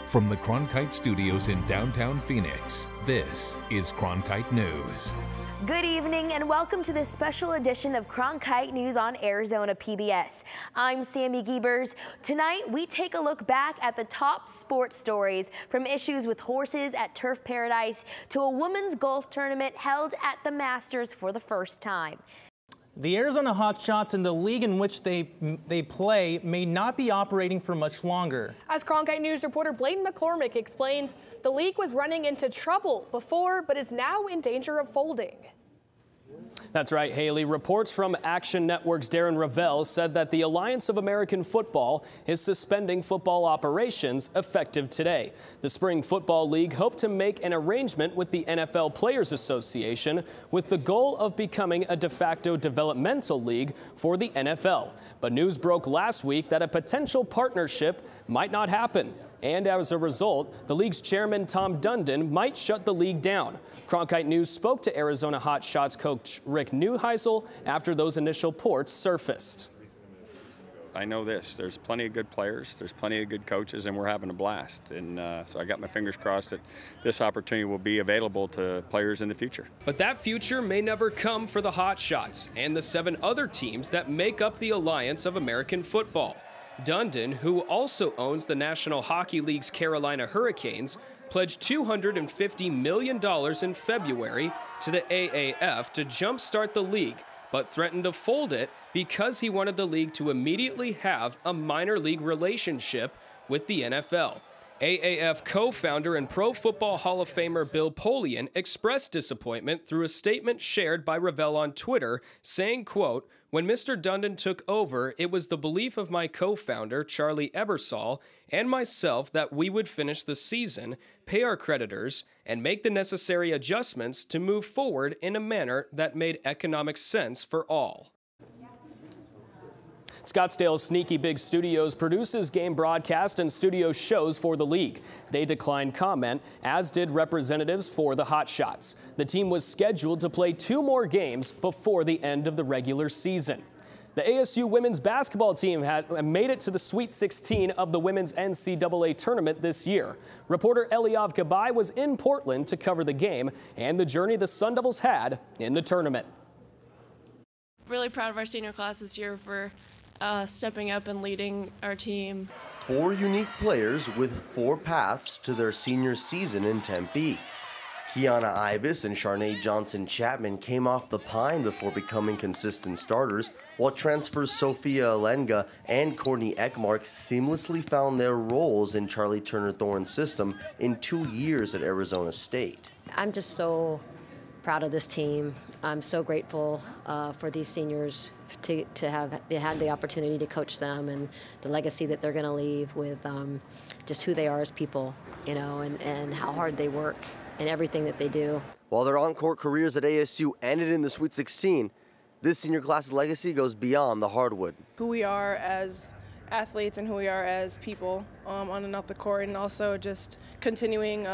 From the Cronkite studios in downtown Phoenix, this is Cronkite News. Good evening and welcome to this special edition of Cronkite News on Arizona PBS. I'm Sammy Giebers. Tonight we take a look back at the top sports stories, from issues with horses at Turf Paradise to a women's golf tournament held at the Masters for the first time. The Arizona Hotshots and the league in which they play may not be operating for much longer. As Cronkite News reporter Blaine McCormick explains, the league was running into trouble before, but is now in danger of folding. That's right, Haley. Reports from Action Network's Darren Ravel said that the Alliance of American Football is suspending football operations effective today. The Spring Football League hoped to make an arrangement with the NFL Players Association with the goal of becoming a de facto developmental league for the NFL. But news broke last week that a potential partnership might not happen. And as a result, the league's chairman, Tom Dundon, might shut the league down. Cronkite News spoke to Arizona Hotshots coach Rick Neuheisel after those initial reports surfaced. I know this. There's plenty of good players. There's plenty of good coaches, and we're having a blast. And so I got my fingers crossed that this opportunity will be available to players in the future. But that future may never come for the Hotshots and the 7 other teams that make up the Alliance of American Football. Dundon, who also owns the National Hockey League's Carolina Hurricanes, pledged $250 million in February to the AAF to jumpstart the league, but threatened to fold it because he wanted the league to immediately have a minor league relationship with the NFL. AAF co-founder and Pro Football Hall of Famer Bill Polian expressed disappointment through a statement shared by Ravel on Twitter, saying, quote, "When Mr. Dundon took over, it was the belief of my co-founder, Charlie Ebersol, and myself that we would finish the season, pay our creditors, and make the necessary adjustments to move forward in a manner that made economic sense for all." Scottsdale's Sneaky Big Studios produces game broadcast and studio shows for the league. They declined comment, as did representatives for the Hotshots. The team was scheduled to play 2 more games before the end of the regular season. The ASU women's basketball team had made it to the Sweet 16 of the women's NCAA tournament this year. Reporter Eliav Gabai was in Portland to cover the game and the journey the Sun Devils had in the tournament. Really proud of our senior class this year for stepping up and leading our team. 4 unique players with 4 paths to their senior season in Tempe. Kiana Ibis and Sharnae Johnson-Chapman came off the pine before becoming consistent starters, while transfers Sophia Alenga and Courtney Ekmark seamlessly found their roles in Charlie Turner-Thorne's system in 2 years at Arizona State. I'm just so proud of this team. I'm so grateful for these seniors to have had the opportunity to coach them, and the legacy that they're going to leave with just who they are as people, you know, and how hard they work and everything that they do. While their on-court careers at ASU ended in the Sweet 16, this senior class's legacy goes beyond the hardwood. Who we are as athletes and who we are as people on and off the court, and also just continuing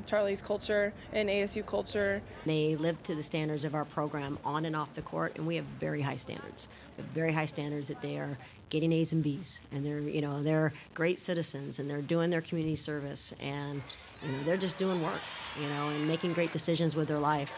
Charlie's culture and ASU culture. They live to the standards of our program on and off the court, and we have very high standards. We have very high standards that they are getting A's and B's, and they're great citizens, and they're doing their community service, and they're just doing work, and making great decisions with their life.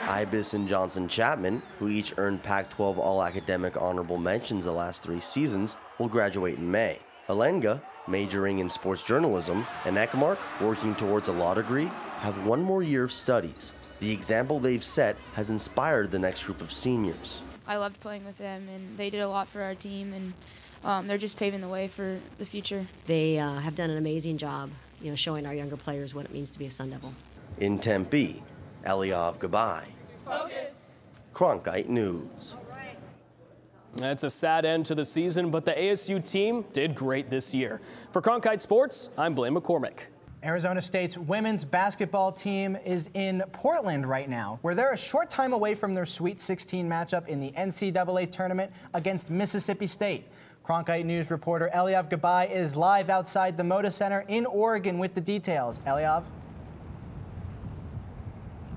Ibis and Johnson-Chapman, who each earned Pac-12 All-Academic Honorable Mentions the last 3 seasons, will graduate in May. Alenga, majoring in sports journalism, and Ekmark, working towards a law degree, have 1 more year of studies. The example they've set has inspired the next group of seniors. I loved playing with them, and they did a lot for our team, and they're just paving the way for the future. They have done an amazing job, showing our younger players what it means to be a Sun Devil. In Tempe, Eliav Gabai. Focus. Cronkite News. It's a sad end to the season, but the ASU team did great this year. For Cronkite Sports, I'm Blaine McCormick. Arizona State's women's basketball team is in Portland right now, where they're a short time away from their Sweet 16 matchup in the NCAA tournament against Mississippi State. Cronkite News reporter Eliav Gabai is live outside the Moda Center in Oregon with the details. Eliav?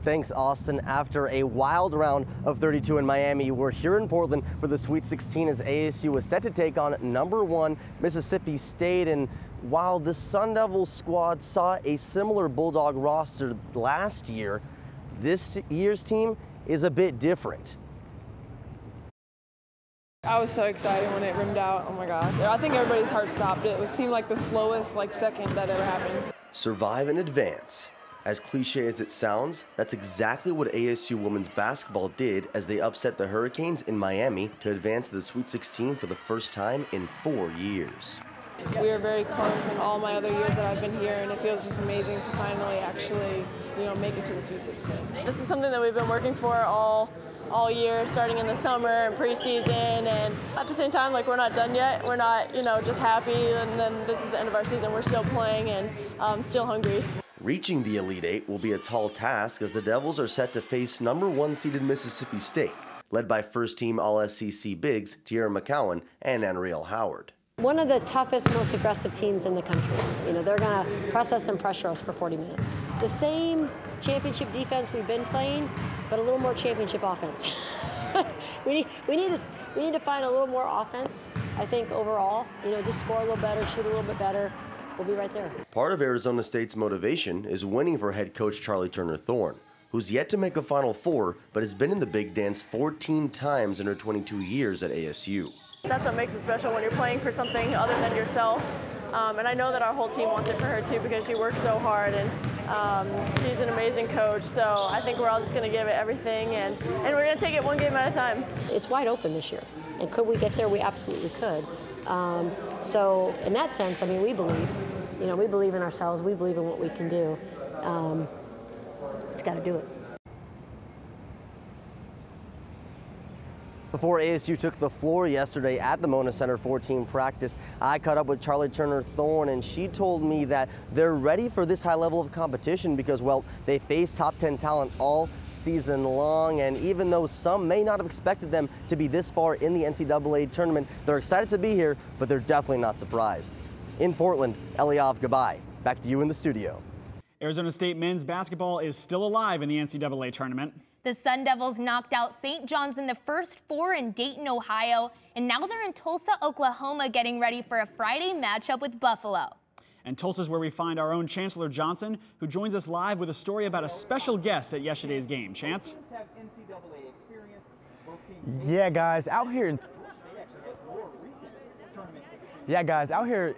Thanks, Austin. After a wild round of 32 in Miami, we're here in Portland for the Sweet 16 as ASU was set to take on #1 Mississippi State. And while the Sun Devils squad saw a similar Bulldog roster last year, this year's team is a bit different. I was so excited when it rimmed out. Oh my gosh. I think everybody's heart stopped. It seemed like the slowest second that ever happened. Survive and advance. As cliche as it sounds, that's exactly what ASU women's basketball did as they upset the Hurricanes in Miami to advance to the Sweet 16 for the first time in 4 years. We were very close in all my other years that I've been here, and it feels just amazing to finally actually, make it to the Sweet 16. This is something that we've been working for all year, starting in the summer and preseason, and at the same time, we're not done yet. We're not, just happy, and then this is the end of our season. We're still playing and still hungry. Reaching the Elite Eight will be a tall task as the Devils are set to face #1 seeded Mississippi State, led by first-team All-SEC bigs Tierra McCowan and Anriel Howard. One of the toughest, most aggressive teams in the country. They're going to press us and pressure us for 40 minutes. The same championship defense we've been playing, but a little more championship offense. we need to find a little more offense, I think, overall. Just score a little better, shoot a little bit better. We'll be right there. Part of Arizona State's motivation is winning for head coach Charlie Turner-Thorne, who's yet to make a Final Four, but has been in the Big Dance 14 times in her 22 years at ASU. That's what makes it special when you're playing for something other than yourself. And I know that our whole team wants it for her too because she works so hard, and she's an amazing coach. So I think we're all just going to give it everything, and we're going to take it one game at a time. It's wide open this year, and could we get there? We absolutely could. So in that sense, we believe. We believe in ourselves. We believe in what we can do. Just got to do it. Before ASU took the floor yesterday at the Mona Center for team practice, I caught up with Charlie Turner-Thorne, and she told me that they're ready for this high level of competition because, well, they face top 10 talent all season long, and even though some may not have expected them to be this far in the NCAA tournament, they're excited to be here, but they're definitely not surprised. In Portland, Eliav Gabay, back to you in the studio. Arizona State men's basketball is still alive in the NCAA tournament. The Sun Devils knocked out St. John's in the first 4 in Dayton, Ohio, and now they're in Tulsa, Oklahoma, getting ready for a Friday matchup with Buffalo. And Tulsa's where we find our own Chancellor Johnson, who joins us live with a story about a special guest at yesterday's game. Chance? Yeah, guys, out here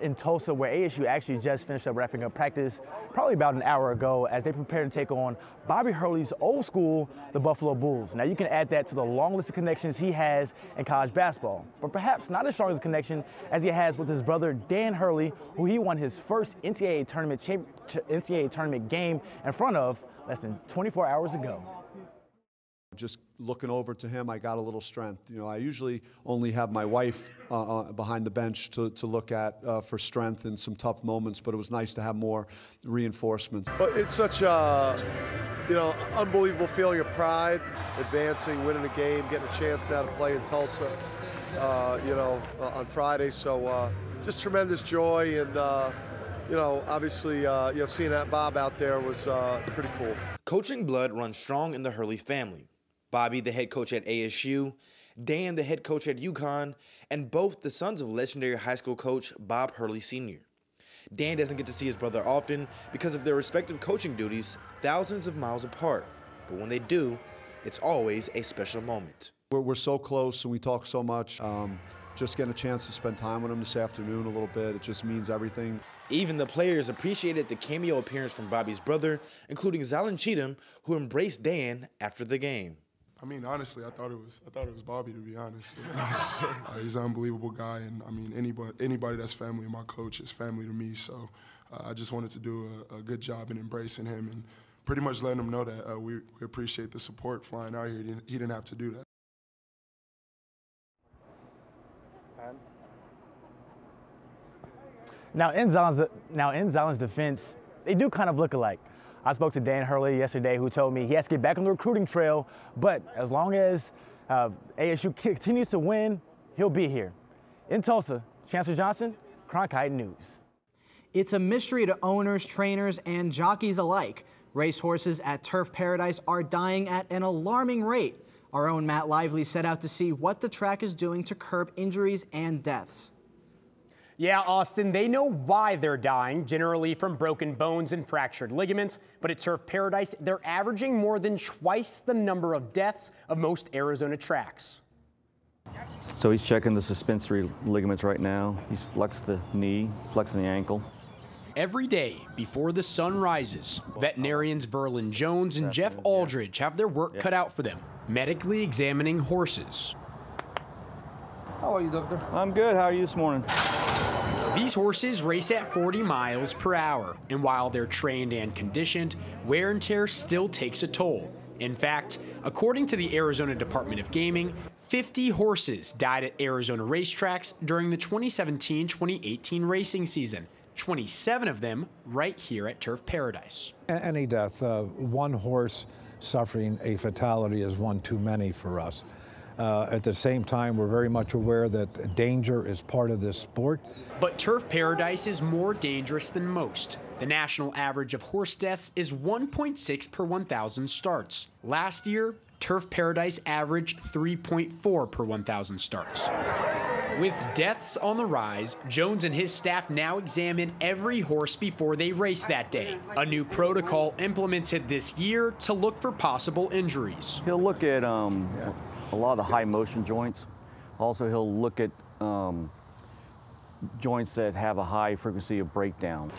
in Tulsa, where ASU actually just finished up wrapping up practice probably about an hour ago as they prepare to take on Bobby Hurley's old school, the Buffalo Bulls. Now, you can add that to the long list of connections he has in college basketball, but perhaps not as strong as a connection as he has with his brother Dan Hurley, who he won his first NCAA tournament game in front of less than 24 hours ago. Just looking over to him, I got a little strength. I usually only have my wife behind the bench to look at for strength in some tough moments, but it was nice to have more reinforcements. But it's such a, unbelievable feeling of pride, advancing, winning a game, getting a chance now to play in Tulsa, on Friday. So just tremendous joy, and obviously, seeing that Bob out there was pretty cool. Coaching blood runs strong in the Hurley family. Bobby, the head coach at ASU, Dan, the head coach at UConn, and both the sons of legendary high school coach Bob Hurley Sr. Dan doesn't get to see his brother often because of their respective coaching duties thousands of miles apart. But when they do, it's always a special moment. We're so close and we talk so much. Just getting a chance to spend time with him this afternoon a little bit, it just means everything. Even the players appreciated the cameo appearance from Bobby's brother, including Zalon Cheatham, who embraced Dan after the game. Honestly, I thought it was Bobby, to be honest. He's an unbelievable guy, and anybody that's family of my coach is family to me. So I just wanted to do a good job in embracing him and pretty much letting him know that we appreciate the support flying out here. He didn't have to do that. Now in Zalon's defense, they do kind of look alike. I spoke to Dan Hurley yesterday, who told me he has to get back on the recruiting trail, but as long as ASU continues to win, he'll be here. In Tulsa, Chancellor Johnson, Cronkite News. It's a mystery to owners, trainers, and jockeys alike Racehorses at Turf Paradise are dying at an alarming rate. Our own Matt Lively set out to see what the track is doing to curb injuries and deaths. Yeah, Austin, they know why they're dying, generally from broken bones and fractured ligaments. But at Turf Paradise, they're averaging more than twice the number of deaths of most Arizona tracks. So he's checking the suspensory ligaments right now. He's flexed the knee, flexing the ankle. Every day before the sun rises, veterinarians Verlin Jones and Jeff Aldridge have their work cut out for them, medically examining horses. How are you, doctor? I'm good. How are you this morning? These horses race at 40 miles per hour, and while they're trained and conditioned, wear and tear still takes a toll. In fact, according to the Arizona Department of Gaming, 50 horses died at Arizona racetracks during the 2017-2018 racing season. 27 of them right here at Turf Paradise. Any death, one horse suffering a fatality is one too many for us. At the same time, we're very much aware that danger is part of this sport. But Turf Paradise is more dangerous than most. The national average of horse deaths is 1.6 per 1,000 starts. Last year, Turf Paradise averaged 3.4 per 1,000 starts. With deaths on the rise, Jones and his staff now examine every horse before they race that day. A new protocol implemented this year to look for possible injuries. He'll look at a lot of the high motion joints. Also, he'll look at joints that have a high frequency of breakdown.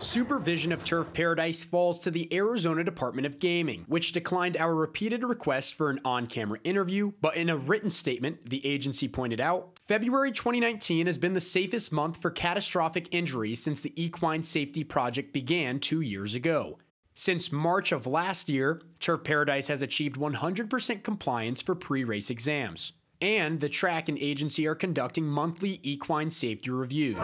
Supervision of Turf Paradise falls to the Arizona Department of Gaming, which declined our repeated request for an on-camera interview, but in a written statement, the agency pointed out, February 2019 has been the safest month for catastrophic injuries since the Equine Safety Project began 2 years ago. Since March of last year, Turf Paradise has achieved 100% compliance for pre-race exams. And the track and agency are conducting monthly equine safety reviews.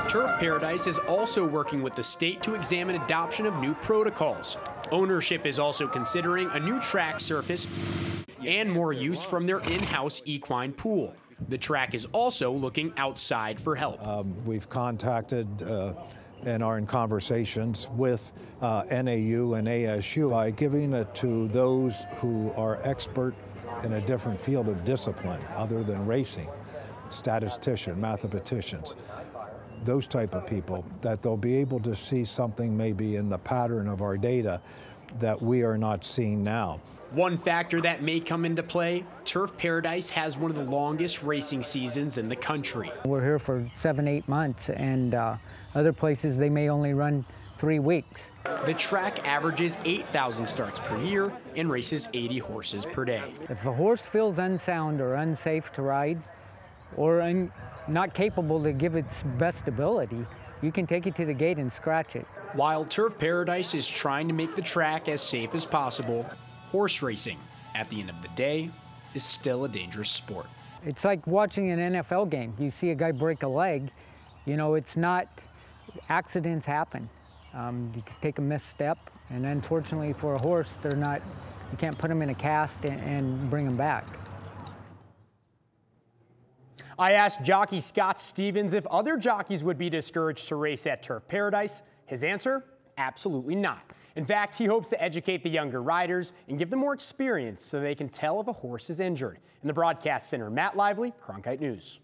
Turf Paradise is also working with the state to examine adoption of new protocols. Ownership is also considering a new track surface and more use from their in-house equine pool. The track is also looking outside for help. We've contacted and are in conversations with NAU and ASU by giving it to those who are expert in a different field of discipline other than racing, statistician, mathematicians, those type of people, that they'll be able to see something maybe in the pattern of our data that we are not seeing now. One factor that may come into play, Turf Paradise has one of the longest racing seasons in the country. We're here for 7-8 months, and other places they may only run 3 weeks. The track averages 8,000 starts per year and races 80 horses per day. If a horse feels unsound or unsafe to ride, or not capable to give its best ability, you can take it to the gate and scratch it. While Turf Paradise is trying to make the track as safe as possible, horse racing, at the end of the day, is still a dangerous sport. It's like watching an NFL game. You see a guy break a leg, you know, it's not, accidents happen. You could take a misstep, and unfortunately for a horse, you can't put them in a cast and bring them back. I asked jockey Scott Stevens if other jockeys would be discouraged to race at Turf Paradise. His answer, absolutely not. In fact, he hopes to educate the younger riders and give them more experience so they can tell if a horse is injured. In the broadcast center, Matt Lively, Cronkite News.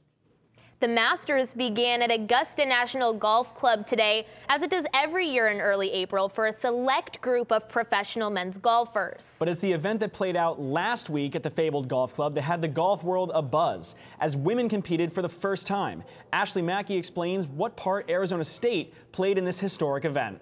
The Masters began at Augusta National Golf Club today, as it does every year in early April for a select group of professional men's golfers. But it's the event that played out last week at the fabled golf club that had the golf world abuzz, as women competed for the first time. Ashley Mackey explains what part Arizona State played in this historic event.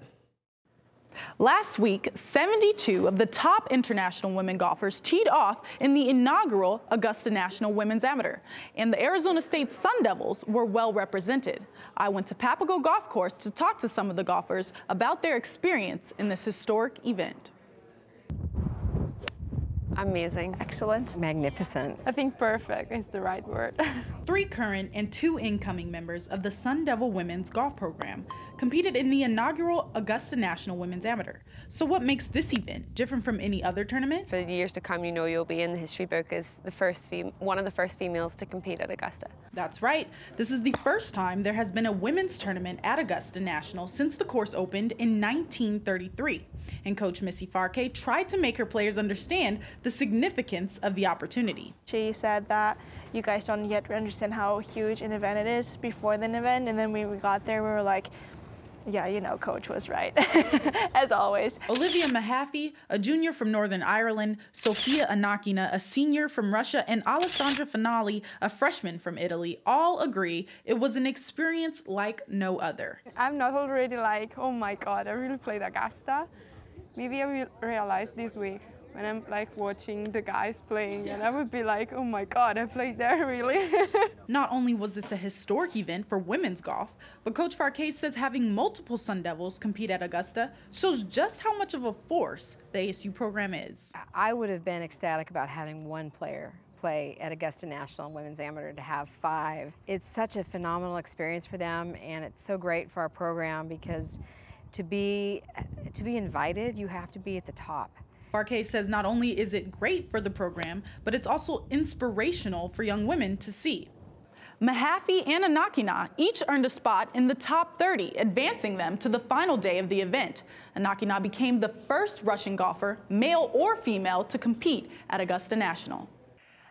Last week, 72 of the top international women golfers teed off in the inaugural Augusta National Women's Amateur, and the Arizona State Sun Devils were well represented. I went to Papago Golf Course to talk to some of the golfers about their experience in this historic event. Amazing. Excellent. Magnificent. I think perfect is the right word. 3 current and 2 incoming members of the Sun Devil Women's Golf Program competed in the inaugural Augusta National Women's Amateur. So what makes this event different from any other tournament? For years to come, you know you'll be in the history book as one of the first females to compete at Augusta. That's right. This is the first time there has been a women's tournament at Augusta National since the course opened in 1933. And Coach Missy Farke tried to make her players understand the significance of the opportunity. She said that you guys don't yet understand how huge an event it is before the event, and then when we got there, we were like, yeah, you know, Coach was right, as always. Olivia Mahaffey, a junior from Northern Ireland, Sofia Anakina, a senior from Russia, and Alessandra Finali, a freshman from Italy, all agree it was an experience like no other. I'm not already like, oh my God, I really played Augusta. Maybe I will realize this week when I'm like watching the guys playing, and I would be like, oh my God, I played there, really? Not only was this a historic event for women's golf, but Coach Farke says having multiple Sun Devils compete at Augusta shows just how much of a force the ASU program is. I would have been ecstatic about having one player play at Augusta National Women's Amateur. To have 5. It's such a phenomenal experience for them, and it's so great for our program because to be invited, you have to be at the top. Farke says not only is it great for the program, but it's also inspirational for young women to see. Mahaffey and Anakina each earned a spot in the top 30, advancing them to the final day of the event. Anakina became the first Russian golfer, male or female, to compete at Augusta National.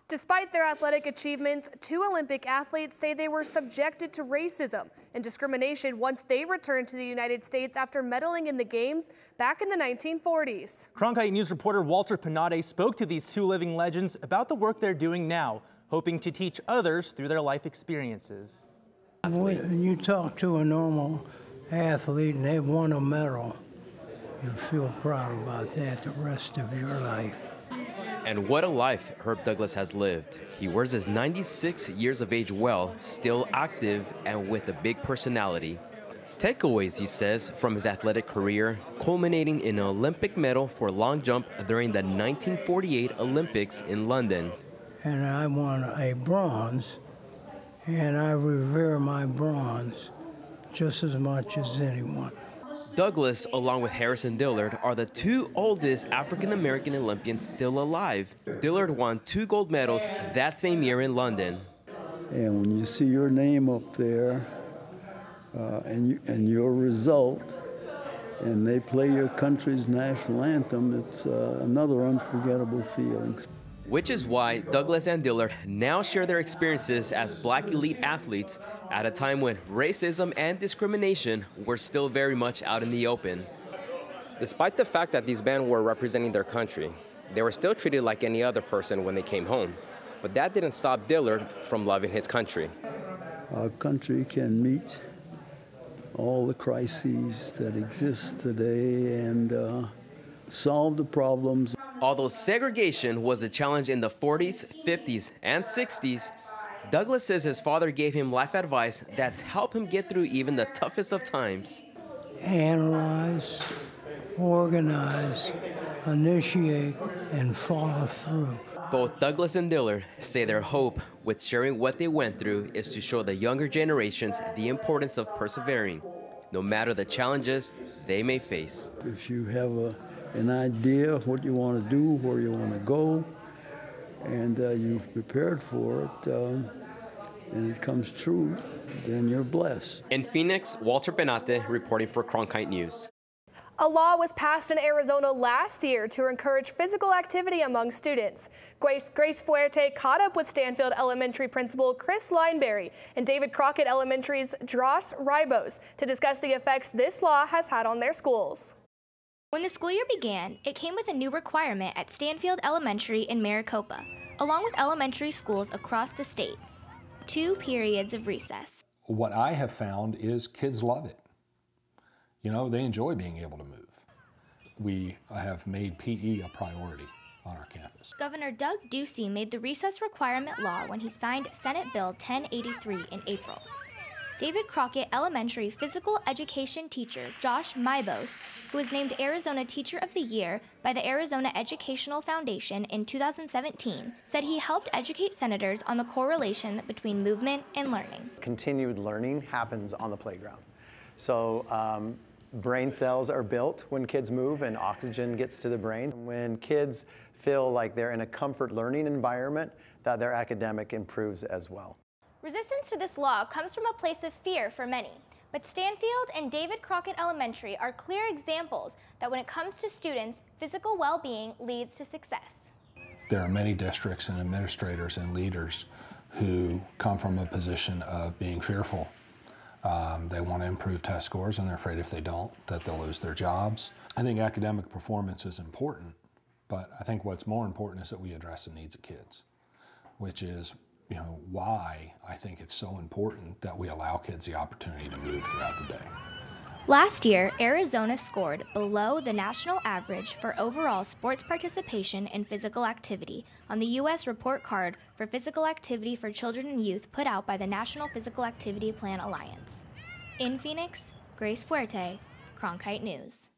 Despite their athletic achievements, 2 Olympic athletes say they were subjected to racism and discrimination once they returned to the United States after medaling in the Games back in the 1940s. Cronkite News reporter Walter Panade spoke to these 2 living legends about the work they're doing now, hoping to teach others through their life experiences. When you talk to a normal athlete and they've won a medal, you feel proud about that the rest of your life. And what a life Herb Douglas has lived. He wears his 96 years of age well, still active and with a big personality. Takeaways, he says, from his athletic career, culminating in an Olympic medal for long jump during the 1948 Olympics in London. And I won a bronze, and I revere my bronze just as much as anyone. Douglas, along with Harrison Dillard, are the 2 oldest African-American Olympians still alive. Dillard won 2 gold medals that same year in London. And when you see your name up there and your result, and they play your country's national anthem, it's another unforgettable feeling. Which is why Douglas and Dillard now share their experiences as Black elite athletes at a time when racism and discrimination were still very much out in the open. Despite the fact that these men were representing their country, they were still treated like any other person when they came home. But that didn't stop Dillard from loving his country. Our country can meet all the crises that exist today and solve the problems. Although segregation was a challenge in the 40s, 50s, and 60s, Douglas says his father gave him life advice that's helped him get through even the toughest of times. Analyze, organize, initiate, and follow through. Both Douglas and Dillard say their hope with sharing what they went through is to show the younger generations the importance of persevering, no matter the challenges they may face. If you have an idea of what you want to do, where you want to go, and you've prepared for it, and it comes true, then you're blessed. In Phoenix, Walter Benate reporting for Cronkite News. A law was passed in Arizona last year to encourage physical activity among students. Grace Fuerte caught up with Stanfield Elementary Principal Chris Lineberry and David Crockett Elementary's Josh Ribos to discuss the effects this law has had on their schools. When the school year began, it came with a new requirement at Stanfield Elementary in Maricopa, along with elementary schools across the state: 2 periods of recess. What I have found is kids love it. You know, they enjoy being able to move. We have made PE a priority on our campus. Governor Doug Ducey made the recess requirement law when he signed Senate Bill 1083 in April. David Crockett Elementary physical education teacher Josh Ribos, who was named Arizona Teacher of the Year by the Arizona Educational Foundation in 2017, said he helped educate senators on the correlation between movement and learning. Continued learning happens on the playground. So brain cells are built when kids move and oxygen gets to the brain. When kids feel like they're in a comfort learning environment, that their academic improves as well. Resistance to this law comes from a place of fear for many. But Stanfield and David Crockett Elementary are clear examples that when it comes to students, physical well-being leads to success. There are many districts and administrators and leaders who come from a position of being fearful. They want to improve test scores and they're afraid if they don't that they'll lose their jobs. I think academic performance is important, but I think what's more important is that we address the needs of kids, which is why I think it's so important that we allow kids the opportunity to move throughout the day. Last year, Arizona scored below the national average for overall sports participation and physical activity on the U.S. report card for physical activity for children and youth put out by the National Physical Activity Plan Alliance. In Phoenix, Grace Fuerte, Cronkite News.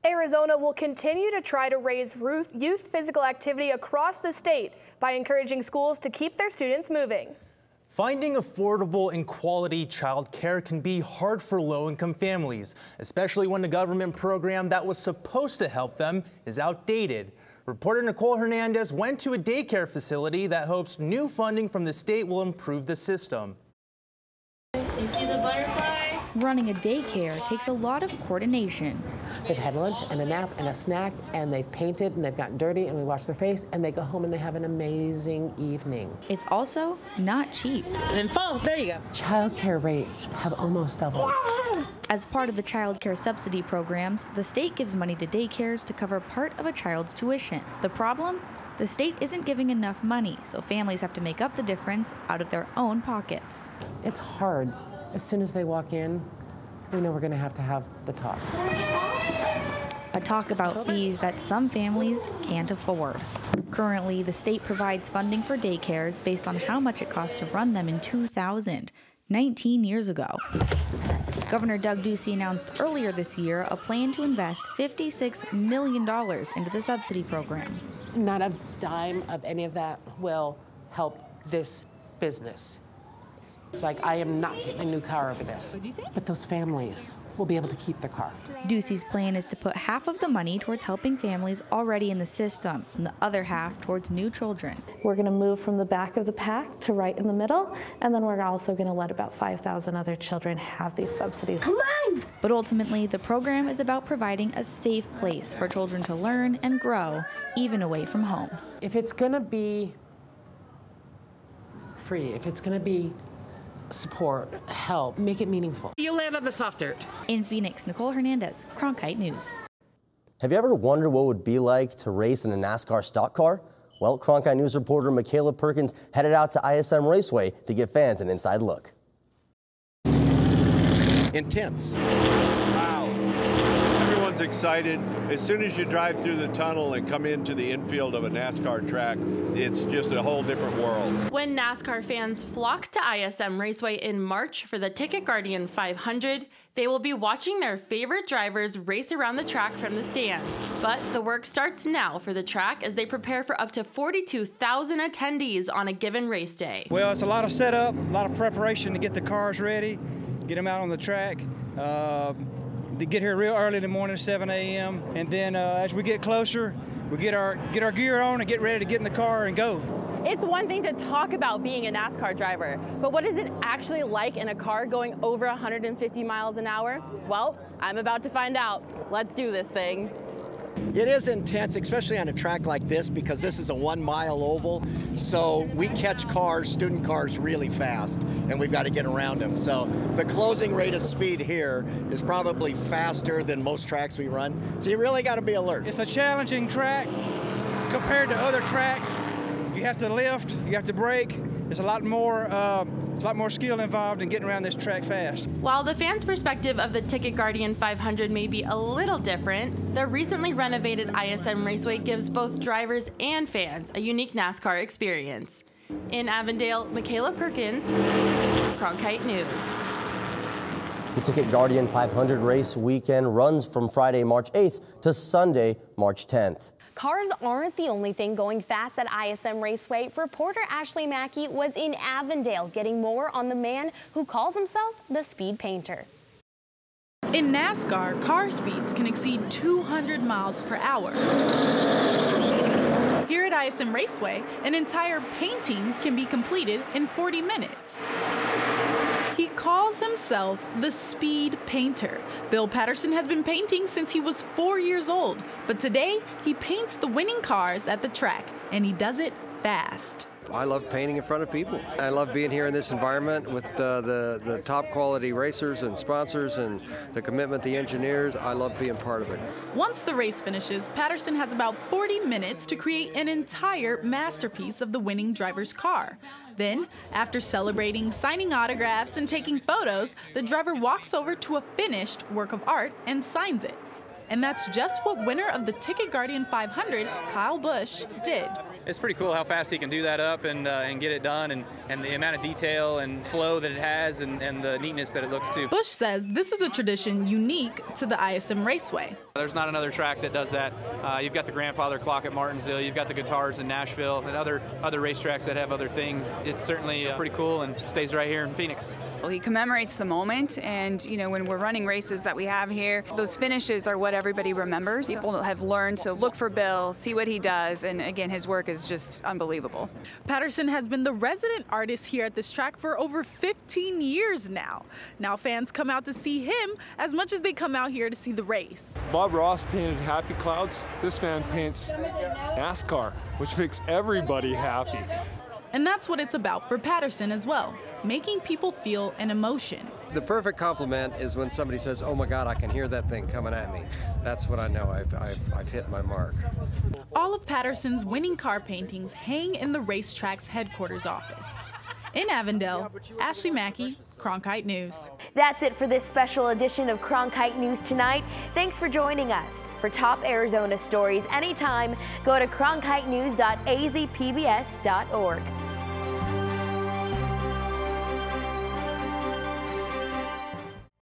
Arizona will continue to try to raise youth physical activity across the state by encouraging schools to keep their students moving. Finding affordable and quality child care can be hard for low-income families, especially when the government program that was supposed to help them is outdated. Reporter Nicole Hernandez went to a daycare facility that hopes new funding from the state will improve the system. You see the butterfly? Running a daycare takes a lot of coordination. They've had lunch and a nap and a snack, and they've painted and they've gotten dirty, and we wash their face, and they go home and they have an amazing evening. It's also not cheap. And then phone, there you go. Childcare rates have almost doubled. As part of the child care subsidy programs, the state gives money to daycares to cover part of a child's tuition. The problem? The state isn't giving enough money, so families have to make up the difference out of their own pockets. It's hard. As soon as they walk in, we know we're going to have the talk. A talk about fees that some families can't afford. Currently, the state provides funding for daycares based on how much it cost to run them in 2000, 19 years ago. Governor Doug Ducey announced earlier this year a plan to invest $56 million into the subsidy program. Not a dime of any of that will help this business. Like, I am not getting a new car over this. But those families will be able to keep their car. Ducey's plan is to put half of the money towards helping families already in the system and the other half towards new children. We're going to move from the back of the pack to right in the middle, and then we're also going to let about 5,000 other children have these subsidies. Come on! But ultimately, the program is about providing a safe place for children to learn and grow, even away from home. If it's going to be free, if it's going to be support, help, make it meaningful. You land on the soft dirt. In Phoenix, Nicole Hernandez, Cronkite News. Have you ever wondered what it would be like to race in a NASCAR stock car? Well, Cronkite News reporter Michaela Perkins headed out to ISM Raceway to give fans an inside look. Intense. Wow. Everyone's excited. As soon as you drive through the tunnel and come into the infield of a NASCAR track, it's just a whole different world. When NASCAR fans flock to ISM Raceway in March for the Ticket Guardian 500, they will be watching their favorite drivers race around the track from the stands. But the work starts now for the track as they prepare for up to 42,000 attendees on a given race day. Well, it's a lot of setup, a lot of preparation to get the cars ready, get them out on the track. They get here real early in the morning, 7 a.m. And then as we get closer, we get our gear on and get ready to get in the car and go. It's one thing to talk about being a NASCAR driver, but what is it actually like in a car going over 150 miles an hour? Well, I'm about to find out. Let's do this thing. It is intense, especially on a track like this, because this is a 1 mile oval. So we catch cars, student cars, really fast, and we've got to get around them. So the closing rate of speed here is probably faster than most tracks we run. So you really got to be alert. It's a challenging track compared to other tracks. You have to lift, you have to brake. There's a lot more skill involved in getting around this track fast. While the fans' perspective of the Ticket Guardian 500 may be a little different, the recently renovated ISM Raceway gives both drivers and fans a unique NASCAR experience. In Avondale, Michaela Perkins, Cronkite News. The Ticket Guardian 500 race weekend runs from Friday, March 8th to Sunday, March 10th. Cars aren't the only thing going fast at ISM Raceway. Reporter Ashley Mackey was in Avondale getting more on the man who calls himself the Speed Painter. In NASCAR, car speeds can exceed 200 miles per hour. Here at ISM Raceway, an entire painting can be completed in 40 minutes. He calls himself the Speed Painter. Bill Patterson has been painting since he was 4 years old, but today he paints the winning cars at the track, and he does it fast. I love painting in front of people. I love being here in this environment with the top quality racers and sponsors and the commitment, the engineers. I love being part of it. Once the race finishes, Patterson has about 40 minutes to create an entire masterpiece of the winning driver's car. Then, after celebrating, signing autographs, and taking photos, the driver walks over to a finished work of art and signs it. And that's just what winner of the Ticket Guardian 500, Kyle Busch, did. It's pretty cool how fast he can do that up and get it done, and the amount of detail and flow that it has, and the neatness that it looks too. Busch says this is a tradition unique to the ISM Raceway. There's not another track that does that. You've got the grandfather clock at Martinsville, you've got the guitars in Nashville, and other racetracks that have other things. It's certainly pretty cool and stays right here in Phoenix. Well, he commemorates the moment, and when we're running races that we have here, those finishes are what everybody remembers. People have learned to look for Bill, see what he does, and again, his work is just unbelievable. Patterson has been the resident artist here at this track for over 15 years now. Now fans come out to see him as much as they come out here to see the race. Bob Ross painted happy clouds. This man paints NASCAR, which makes everybody happy. And that's what it's about for Patterson as well, making people feel an emotion. The perfect compliment is when somebody says, "Oh my God, I can hear that thing coming at me." That's what I know. I've hit my mark. All of Patterson's winning car paintings hang in the racetrack's headquarters office. In Avondale, Ashley Mackey, Cronkite News. That's it for this special edition of Cronkite News tonight. Thanks for joining us. For top Arizona stories anytime, go to cronkitenews.azpbs.org.